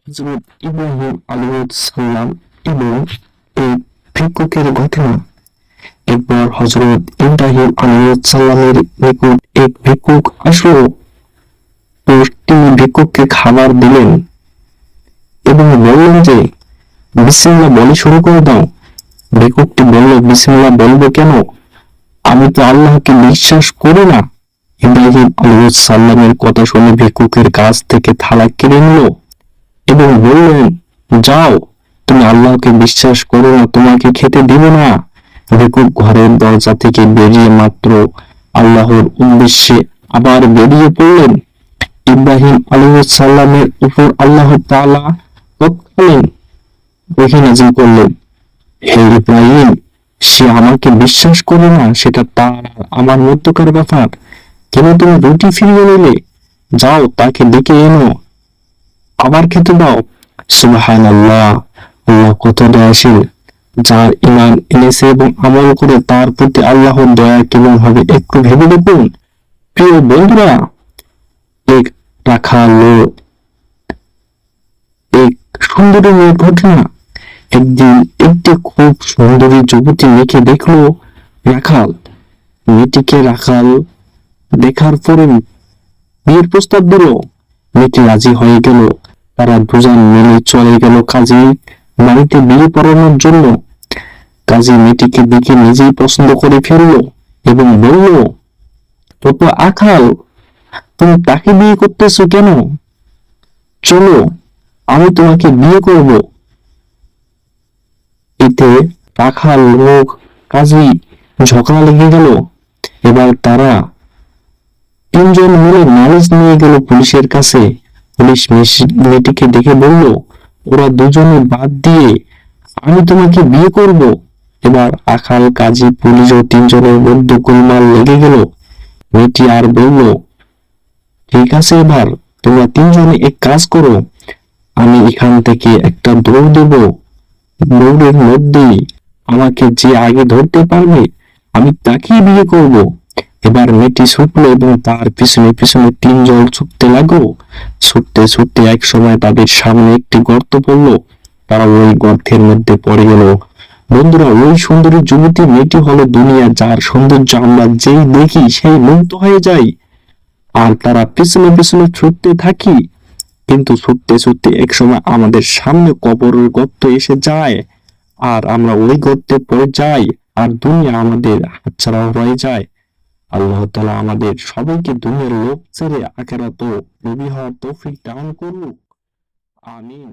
হযরত ইব্রাহিম আলাইহিস সালাম এবং এই ভিক্ষুকের ঘটনা। একবার হযরত ইব্রাহিম আলাইহিস সালামের নিকট এক ভিক্ষুক আসলো ও তিনি ভিক্ষুককে খাবার দিলেন এবং বললেন যে বিসমিল্লাহ বলে শুরু করে দাও। ভিক্ষুকটি বলল, বিসমিল্লাহ বলবো কেন? আমি তো আল্লাহকে বিশ্বাস করি না। ইব্রাহিম আলাইহিস সালামের কথা শুনে ভিক্ষুকের কাছ থেকে থালা কেড়ে নিল এবং বললেন, যাও, তুমি আল্লাহকে বিশ্বাস করো না, তোমাকে খেতে দিব না। ভিক্ষুক ঘরের দরজা থেকে বেরিয়ে মাত্র আল্লাহর উদ্দেশ্যে আবার বেরিয়ে পড়লেন। ইব্রাহিম আলাইহিস সালামের উপর আল্লাহ তাআলা তৎকালীন ওহী নাযিল করলেন, হে ইব্রাহিম, সে আমাকে বিশ্বাস করে না, সেটা তার আর আমার মধ্যকার ব্যাপার। কেন তুমি রুটি ফিরিয়ে নিলে? যাও, তাকে ডেকে এনো, আবার খেতে দাও। সুবহানাল্লাহ, আল্লাহ কত দয়াশীল। যার ঈমান এনেছে এবং আমল করে তার প্রতি আল্লাহর দয়া কেমন হবে একটু ভেবে দেখুন। প্রিয় বন্ধুরা, এক রাখাল এক সুন্দরী মেয়ের ঘটনা। একদিন একটি খুব সুন্দরী যুবতী মেয়েকে দেখলো রাখাল। মেয়েটিকে রাখাল দেখার পরে বিয়ের প্রস্তাব দিল। মেয়েটি রাজি হয়ে গেল। তারা দুজন মিলে চলে গেল কাজীর বাড়িতে বিয়ে পড়ানোর জন্য। কাজী মেয়েটিকে দেখে নিজেই পছন্দ করে ফেললো এবং বলল, তো আখাল, তুমি তাকে বিয়ে করতেছো কেন? চলো, আমি তোমাকে বিয়ে করব। এতে রাখাল ও কাজী ঝগড়া লেগে গেল। এবার তারা তিনজন মিলে নালিশ নিয়ে গেল পুলিশের কাছে। পুলিশ মেয়েটিকে দেখে বলল, ওরা দুজনে বাদ দিয়ে আমি তোমাকে বিয়ে করব। এবার রাখাল, কাজী, পুলিশ ও তিনজনের মধ্যে গোলমাল লেগে গেল। মেয়েটি আর বলল, ঠিক আছে, এবার তোমরা তিনজনে এক কাজ করো, আমি এখান থেকে একটা দৌড় দেব, দৌড়ের মধ্যেই আমাকে যে আগে ধরতে পারবে আমি তাকেই বিয়ে করব। এবার মেয়েটি ছুটলো এবং তার পিছনে পিছনে তিনজন ছুটতে লাগলো। ছুটতে ছুটতে এক সময় তাদের সামনে একটি গর্ত পড়লো। তারা ওই গর্তের মধ্যে পড়ে গেল। বন্ধুরা, ওই সুন্দরী যুবতী মেয়েটি হলো দুনিয়া, যার সৌন্দর্য আমরা যেই দেখি সেই মুগ্ধ হয়ে যাই। আর তারা পিছনে পিছনে ছুটতে থাকি, কিন্তু ছুটতে ছুটতে এক সময় আমাদের সামনে কবরের গর্ত এসে যায় আর আমরা ওই গর্তে পড়ে যাই আর দুনিয়া আমাদের হাতছাড়া হয়ে যায়। আল্লাহ তাআলা আমাদের সবাইকে দুনিয়ার লোভ ছেড়ে আখিরাতে লোভী হওয়ার তৌফিক দান করুক। আমিন।